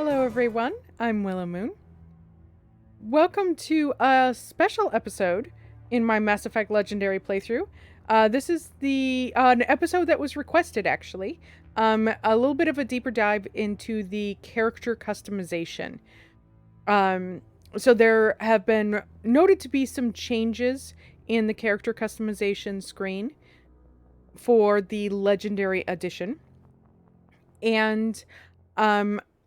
Hello everyone, I'm Willow Moon. Welcome to a special episode in my Mass Effect Legendary playthrough. This is an episode that was requested actually. A little bit of a deeper dive into the character customization. So there have been noted to be some changes in the character customization screen for the Legendary Edition. And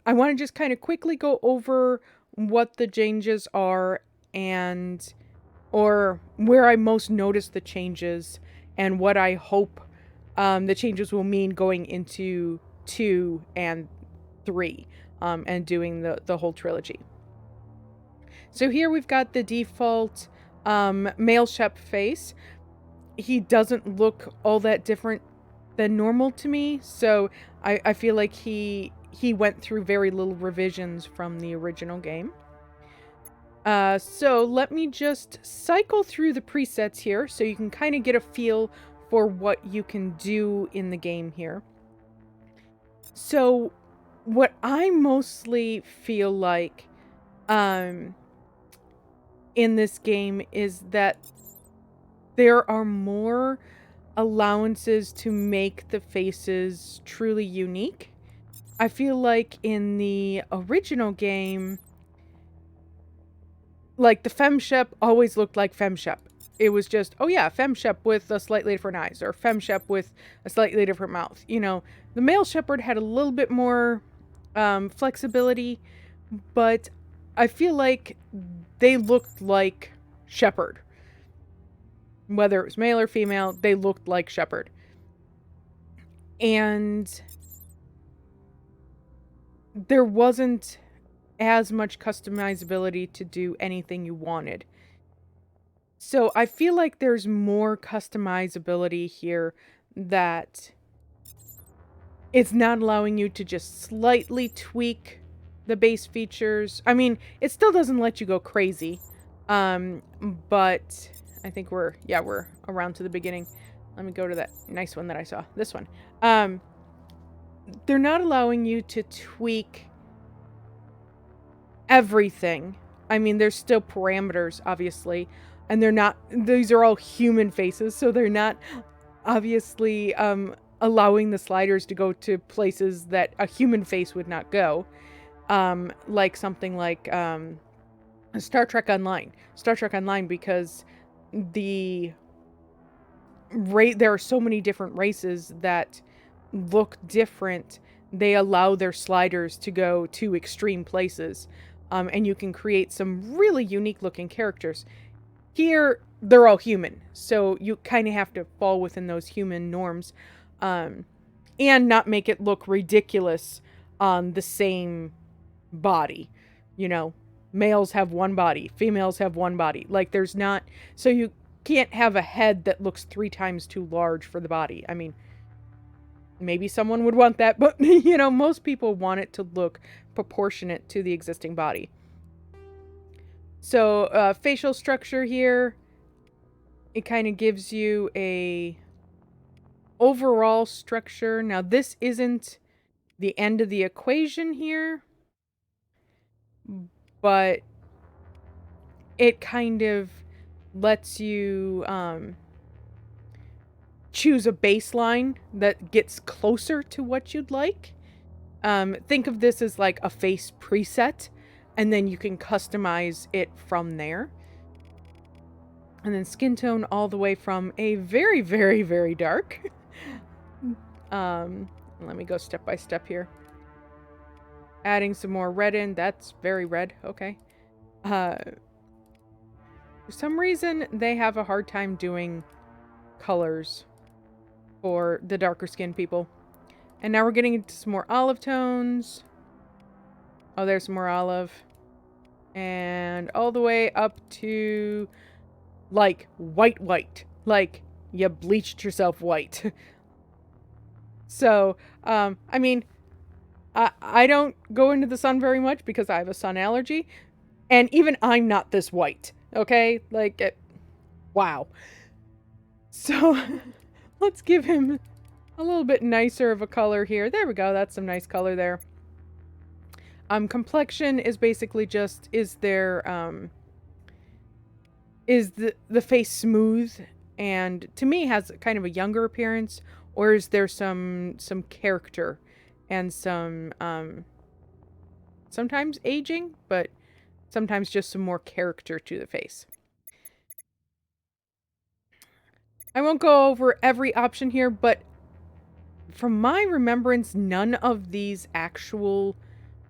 I want to just kind of quickly go over what the changes are or where I most notice the changes and what I hope the changes will mean going into 2 and 3 and doing the whole trilogy. So here we've got the default MaleShep face. He doesn't look all that different than normal to me, so I feel like he went through very little revisions from the original game. So let me just cycle through the presets here so you can kind of get a feel for what you can do in the game here. So what I mostly feel like in this game is that there are more allowances to make the faces truly unique. I feel like in the original game, like the FemShep always looked like FemShep. It was just, oh yeah, FemShep with a slightly different eyes, or FemShep with a slightly different mouth. You know, the male shepherd had a little bit more flexibility, but I feel like they looked like shepherd. Whether it was male or female, they looked like shepherd. And there wasn't as much customizability to do anything you wanted. So I feel like there's more customizability here that it's not allowing you to just slightly tweak the base features. I mean, it still doesn't let you go crazy. But I think we're around to the beginning. Let me go to that nice one that I saw. This one. They're not allowing you to tweak everything. I mean, there's still parameters, obviously, and these are all human faces, so they're not obviously allowing the sliders to go to places that a human face would not go. Like something like Star Trek Online, because there are so many different races that look different. They allow their sliders to go to extreme places, and you can create some really unique looking characters. Here, they're all human, so you kind of have to fall within those human norms, and not make it look ridiculous on the same body. You know, males have one body, females have one body. Like, there's not, so you can't have a head that looks 3 times too large for the body. I mean, maybe someone would want that, but you know, most people want it to look proportionate to the existing body. So facial structure here, it kind of gives you a overall structure. Now this isn't the end of the equation here, but it kind of lets you choose a baseline that gets closer to what you'd like. Think of this as like a face preset, and then you can customize it from there. And then skin tone all the way from a very, very, very dark. Let me go step by step here. Adding some more red in. That's very red. Okay. For some reason, they have a hard time doing colors for the darker skinned people. And now we're getting into some more olive tones. Oh, there's some more olive. And all the way up to, like, white. Like, you bleached yourself white. So, I mean, I don't go into the sun very much because I have a sun allergy. And even I'm not this white, okay? Like, wow. So, let's give him a little bit nicer of a color here. There we go. That's some nice color there. Complexion is basically just, is there, is the face smooth and to me has kind of a younger appearance, or is there some character and some sometimes aging, but sometimes just some more character to the face. I won't go over every option here, but from my remembrance, none of these actual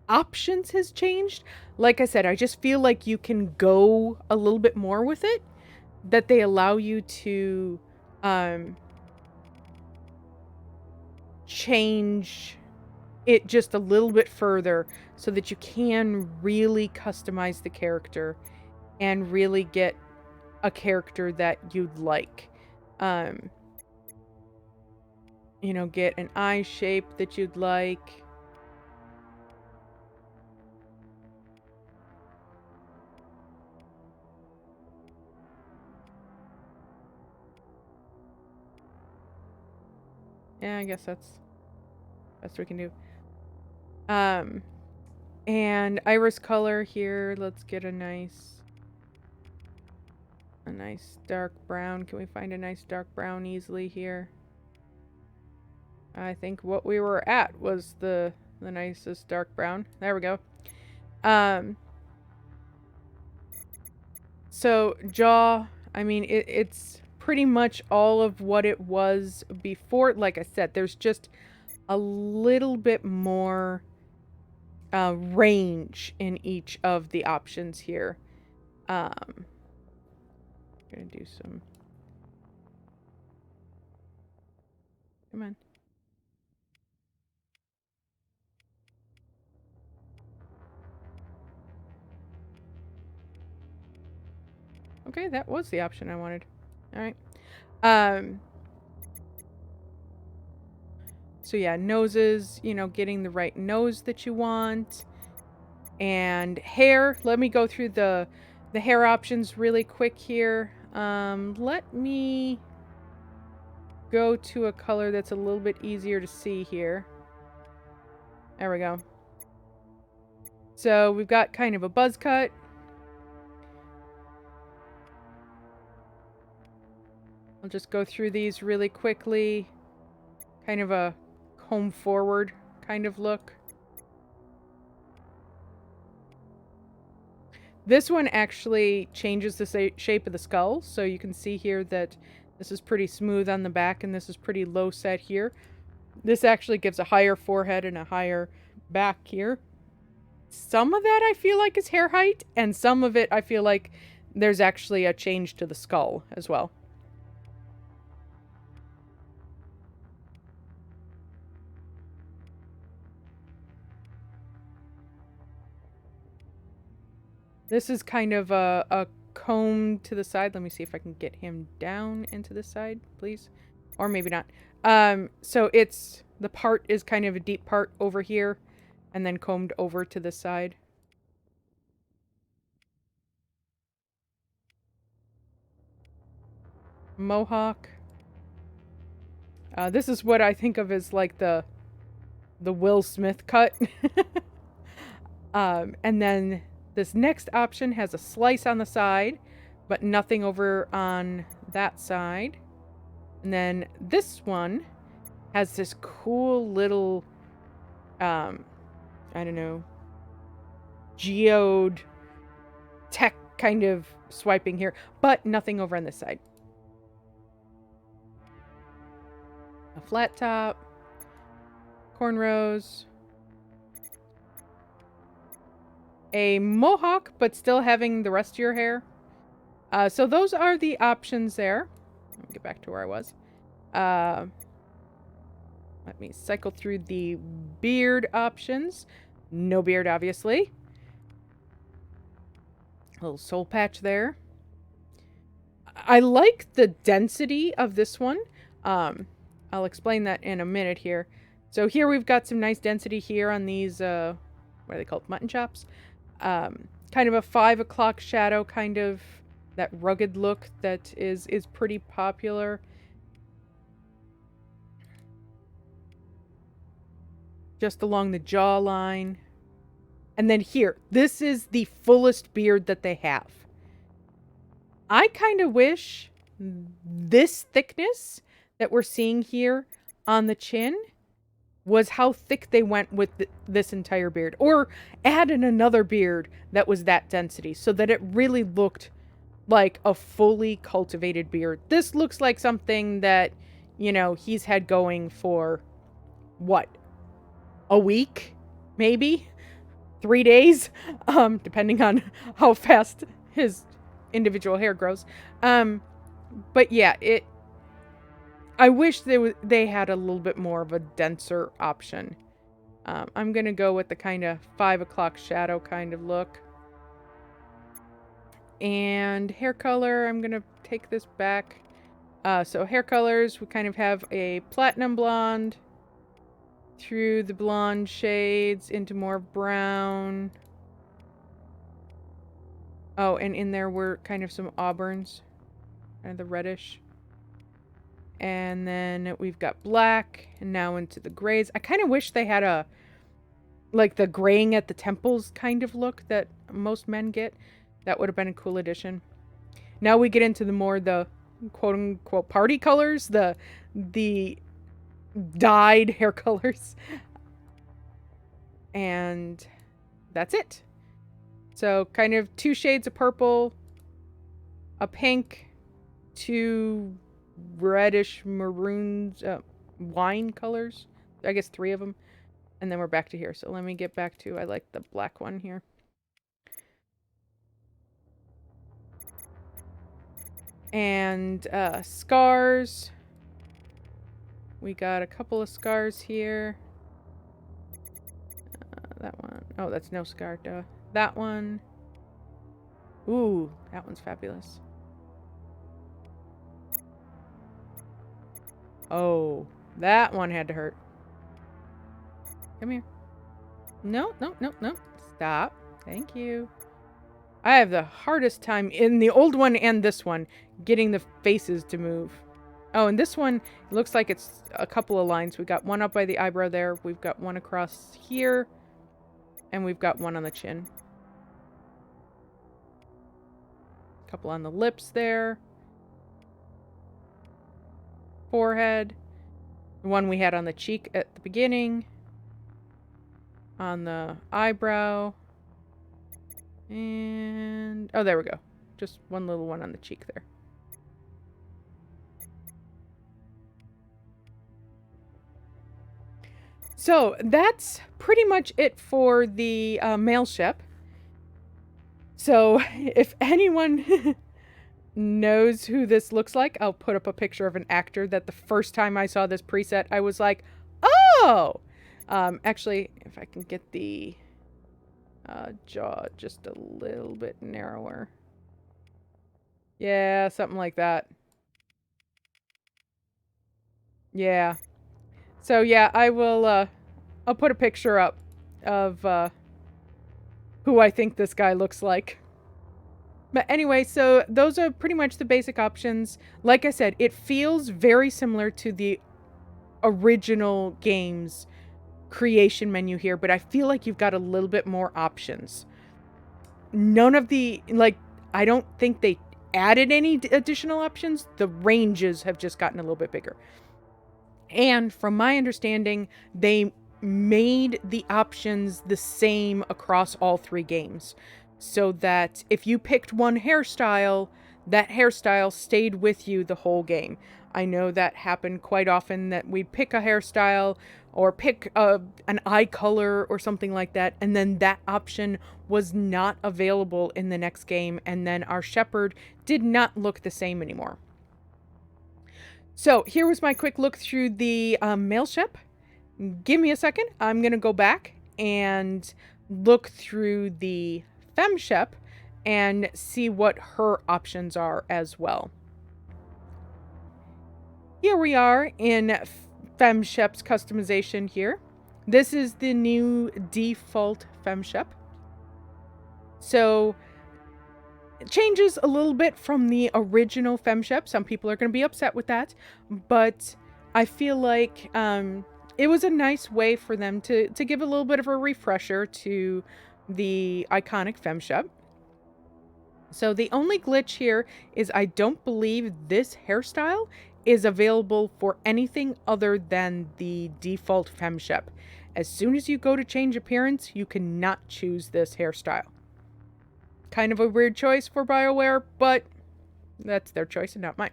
options has changed. Like I said, I just feel like you can go a little bit more with it, that they allow you to um, change it just a little bit further so that you can really customize the character and really get a character that you'd like. Um, get an eye shape that you'd like. Yeah, I guess that's best we can do. And iris color here, let's get a nice dark brown. Can we find a nice dark brown easily here? I think what we were at was the nicest dark brown. There we go. So jaw, I mean, it's pretty much all of what it was before. Like I said, there's just a little bit more range in each of the options here. I'm gonna do some. Come on. Okay, that was the option I wanted. All right. So yeah, noses, getting the right nose that you want. And hair, let me go through the hair options really quick here. Let me go to a color that's a little bit easier to see here. There we go. So we've got kind of a buzz cut. I'll just go through these really quickly. Kind of a comb forward kind of look. This one actually changes the shape of the skull, so you can see here that this is pretty smooth on the back and this is pretty low set here. This actually gives a higher forehead and a higher back here. Some of that I feel like is hair height, and some of it I feel like there's actually a change to the skull as well. This is kind of a comb to the side. Let me see if I can get him down into the side, please. Or maybe not. So the part is kind of a deep part over here and then combed over to the side. Mohawk. This is what I think of as like the Will Smith cut. And then this next option has a slice on the side, but nothing over on that side. And then this one has this cool little, I don't know, geode tech kind of swiping here, but nothing over on this side. A flat top, cornrows, a mohawk, but still having the rest of your hair. So those are the options there. Let me get back to where I was. Let me cycle through the beard options. No beard, obviously. A little soul patch there. I like the density of this one. I'll explain that in a minute here. So here we've got some nice density here on these, what are they called? Mutton chops. Kind of a 5 o'clock shadow, kind of that rugged look that is pretty popular. Just along the jawline. And then here, this is the fullest beard that they have. I kind of wish this thickness that we're seeing here on the chin was how thick they went with this entire beard, or added another beard that was that density so that it really looked like a fully cultivated beard. This looks like something that, you know, he's had going for what, a week, maybe 3 days, depending on how fast his individual hair grows. But yeah, I wish they had a little bit more of a denser option. I'm gonna go with the kind of 5 o'clock shadow kind of look. And hair color, I'm gonna take this back. So hair colors, we kind of have a platinum blonde through the blonde shades into more brown. Oh, and in there were kind of some auburns, kind of the reddish. And then we've got black, and now into the grays. I kind of wish they had a, like, the graying at the temples kind of look that most men get. That would have been a cool addition. Now we get into the quote-unquote party colors, the dyed hair colors. And that's it. So kind of 2 shades of purple, a pink, 2 reddish maroons, wine colors. I guess 3 of them. And then we're back to here. So let me get back to, I like the black one here. And scars. We got a couple of scars here. That one. Oh, that's no scar, duh. That one. Ooh, that one's fabulous. Oh, that one had to hurt. Come here. No, no, no, no. Stop. Thank you. I have the hardest time in the old one and this one getting the faces to move. Oh, and this one, it looks like it's a couple of lines. We got one up by the eyebrow there. We've got one across here. And we've got one on the chin. A couple on the lips there. Forehead. The one we had on the cheek at the beginning. On the eyebrow. And... oh, there we go. Just one little one on the cheek there. So that's pretty much it for the MaleShep. So if anyone knows who this looks like, I'll put up a picture of an actor that the first time I saw this preset, I was like, oh! Actually, if I can get the jaw just a little bit narrower. Yeah, something like that. Yeah. So yeah, I will, I'll put a picture up of, who I think this guy looks like. But anyway, so those are pretty much the basic options. Like I said, it feels very similar to the original game's creation menu here, but I feel like you've got a little bit more options. None of the, like, I don't think they added any additional options. The ranges have just gotten a little bit bigger. And from my understanding, they made the options the same across all 3 games. So that if you picked one hairstyle, that hairstyle stayed with you the whole game. I know that happened quite often, that we'd pick a hairstyle or pick an eye color or something like that, and then that option was not available in the next game, and then our shepherd did not look the same anymore. So here was my quick look through the MaleShep. Give me a second. I'm going to go back and look through the FemShep and see what her options are as well. Here we are in FemShep's customization here. This is the new default FemShep. So it changes a little bit from the original FemShep. Some people are going to be upset with that, but I feel like it was a nice way for them to give a little bit of a refresher to the iconic FemShep. So the only glitch here is I don't believe this hairstyle is available for anything other than the default FemShep. As soon as you go to change appearance, you cannot choose this hairstyle. Kind of a weird choice for BioWare, but that's their choice and not mine.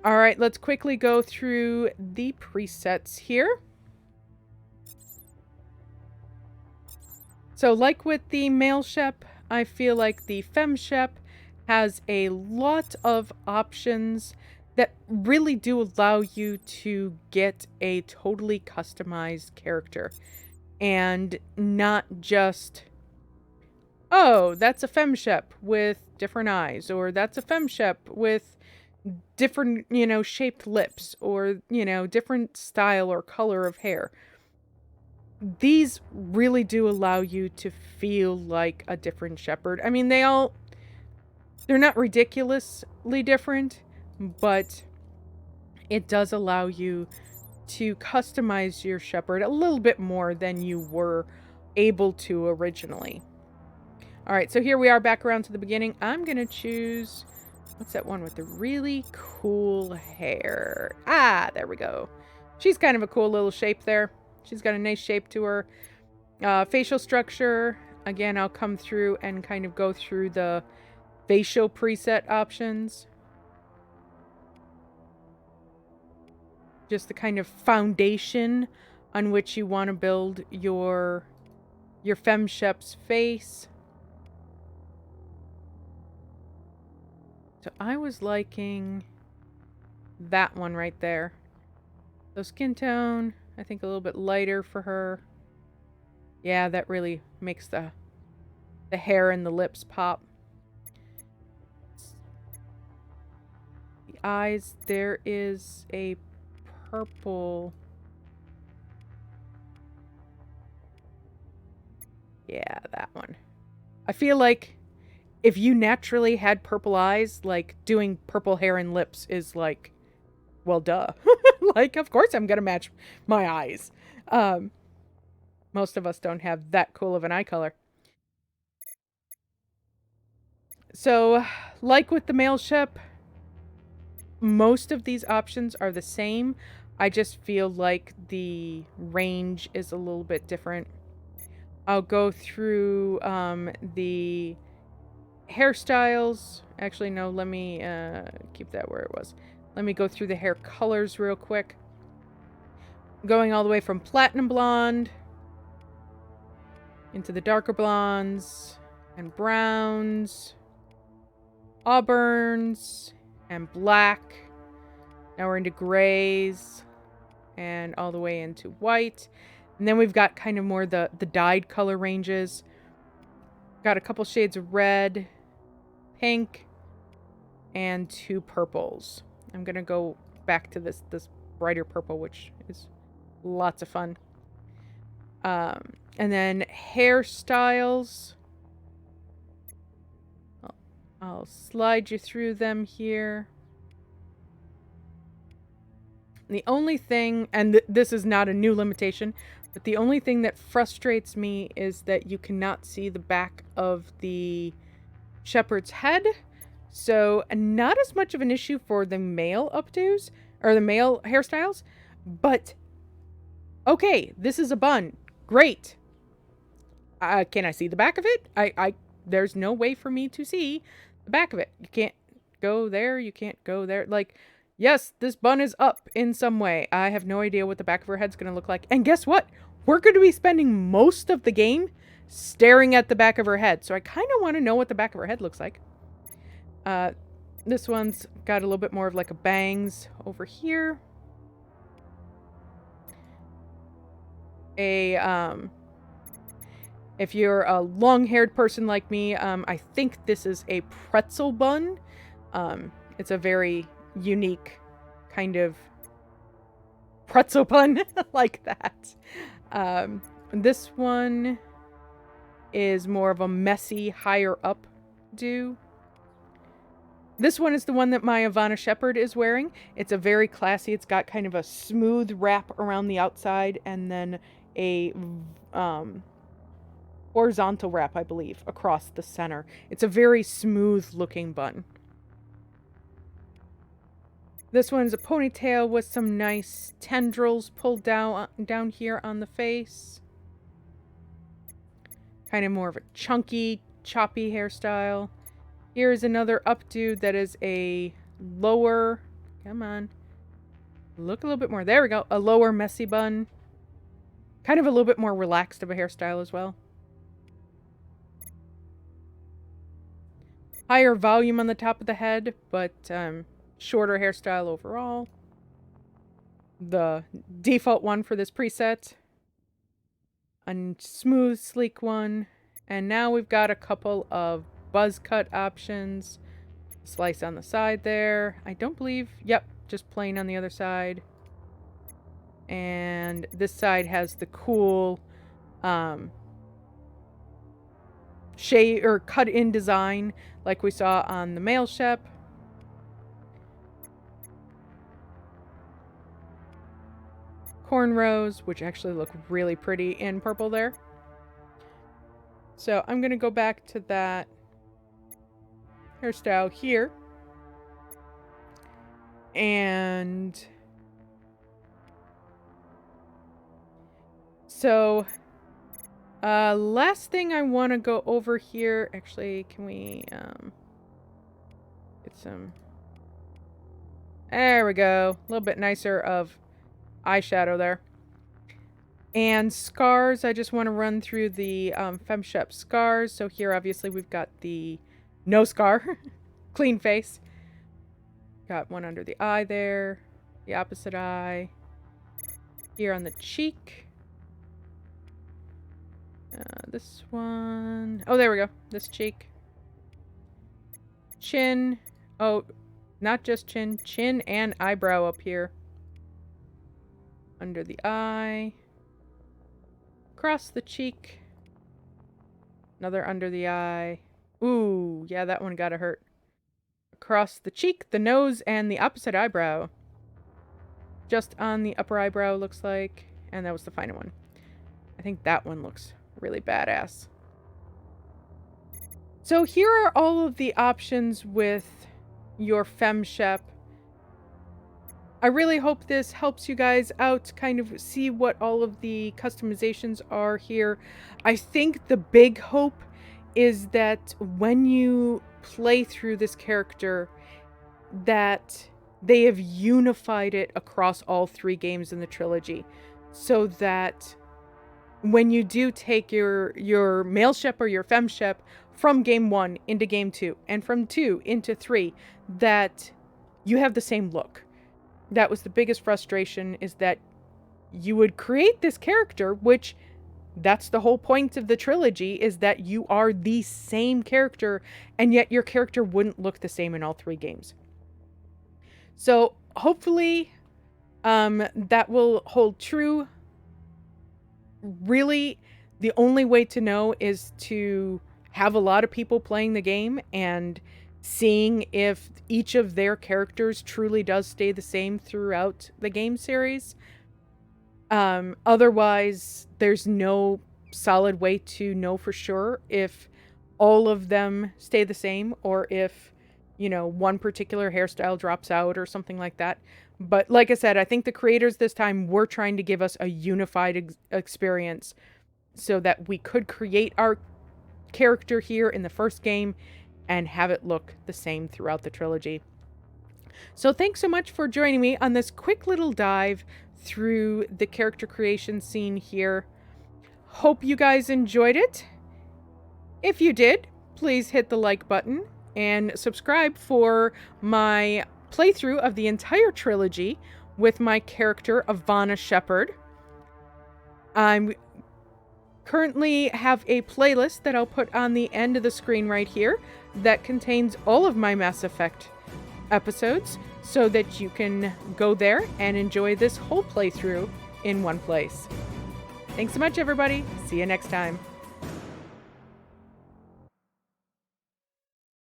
All right, let's quickly go through the presets here. So like with the MaleShep, I feel like the FemShep has a lot of options that really do allow you to get a totally customized character. And not just, oh, that's a FemShep with different eyes, or that's a FemShep with different, shaped lips, or, different style or color of hair. These really do allow you to feel like a different shepherd. I mean, they're not ridiculously different, but it does allow you to customize your shepherd a little bit more than you were able to originally. All right, so here we are back around to the beginning. I'm going to choose, what's that one with the really cool hair? Ah, there we go. She's kind of a cool little shape there. She's got a nice shape to her. Facial structure. Again, I'll come through and kind of go through the facial preset options. Just the kind of foundation on which you want to build your FemShep's face. So I was liking that one right there. So skin tone, I think a little bit lighter for her. Yeah, that really makes the hair and the lips pop. The eyes, there is a purple. Yeah, that one. I feel like if you naturally had purple eyes, like doing purple hair and lips is like, well, duh. Like, of course I'm gonna match my eyes. Most of us don't have that cool of an eye color. So, like with the MaleShep, most of these options are the same. I just feel like the range is a little bit different. I'll go through the hairstyles. Actually, no, let me keep that where it was. Let me go through the hair colors real quick. Going all the way from platinum blonde into the darker blondes and browns, auburns, and black. Now we're into grays and all the way into white. And then we've got kind of more the dyed color ranges. Got a couple shades of red, pink, and 2 purples. I'm going to go back to this brighter purple, which is lots of fun. And then hairstyles. I'll slide you through them here. The only thing, and this is not a new limitation, but the only thing that frustrates me is that you cannot see the back of the shepherd's head. So not as much of an issue for the male updos, or the male hairstyles, but okay, this is a bun. Great. Can I see the back of it? There's no way for me to see the back of it. You can't go there. You can't go there. Like, yes, this bun is up in some way. I have no idea what the back of her head's going to look like. And guess what? We're going to be spending most of the game staring at the back of her head. So I kind of want to know what the back of her head looks like. This one's got a little bit more of like a bangs over here. If you're a long-haired person like me, I think this is a pretzel bun. It's a very unique kind of pretzel bun like that. This one is more of a messy, higher up do. This one is the one that my Ivana Shepherd is wearing. It's a very classy, it's got kind of a smooth wrap around the outside and then a horizontal wrap, I believe, across the center. It's a very smooth looking bun. This one's a ponytail with some nice tendrils pulled down here on the face. Kind of more of a chunky, choppy hairstyle. Here's another updo that is a lower, come on, look a little bit more. There we go. A lower messy bun. Kind of a little bit more relaxed of a hairstyle as well. Higher volume on the top of the head, but shorter hairstyle overall. The default one for this preset. A smooth, sleek one. And now we've got a couple of buzz cut options. Slice on the side there. I don't believe, yep, just plain on the other side. And this side has the cool shade or cut in design like we saw on the MaleShep. Cornrows, which actually look really pretty in purple there. So I'm going to go back to that hairstyle here. And so last thing I want to go over here, actually, can we get some, there we go, a little bit nicer of eyeshadow there. And scars, I just want to run through the FemShep scars. So here, obviously, we've got the no scar, clean face. Got one under the eye there, the opposite eye, here on the cheek. This one, oh, there we go, this cheek. Chin, oh, not just chin, chin and eyebrow up here. Under the eye. Across the cheek. Another under the eye. Ooh, yeah, that one gotta hurt. Across the cheek, the nose, and the opposite eyebrow. Just on the upper eyebrow, looks like. And that was the final one. I think that one looks really badass. So here are all of the options with your FemShep. I really hope this helps you guys out, kind of see what all of the customizations are here. I think the big hope is that when you play through this character, that they have unified it across all 3 games in the trilogy, so that when you do take your MaleShep or your FemShep from game 1 into game 2, and from 2 into 3, that you have the same look. That was the biggest frustration, is that you would create this character, which that's the whole point of the trilogy, is that you are the same character, and yet your character wouldn't look the same in all 3 games. So hopefully that will hold true. Really, the only way to know is to have a lot of people playing the game and seeing if each of their characters truly does stay the same throughout the game series. Otherwise, there's no solid way to know for sure if all of them stay the same, or if, you know, one particular hairstyle drops out or something like that. But like I said, I think the creators this time were trying to give us a unified experience so that we could create our character here in the first game and have it look the same throughout the trilogy. So thanks so much for joining me on this quick little dive through the character creation scene here. Hope you guys enjoyed it. If you did, please hit the like button and subscribe for my playthrough of the entire trilogy with my character Ivana Shepherd. I currently have a playlist that I'll put on the end of the screen right here that contains all of my Mass Effect episodes, so that you can go there and enjoy this whole playthrough in one place. Thanks so much, everybody. See you next time.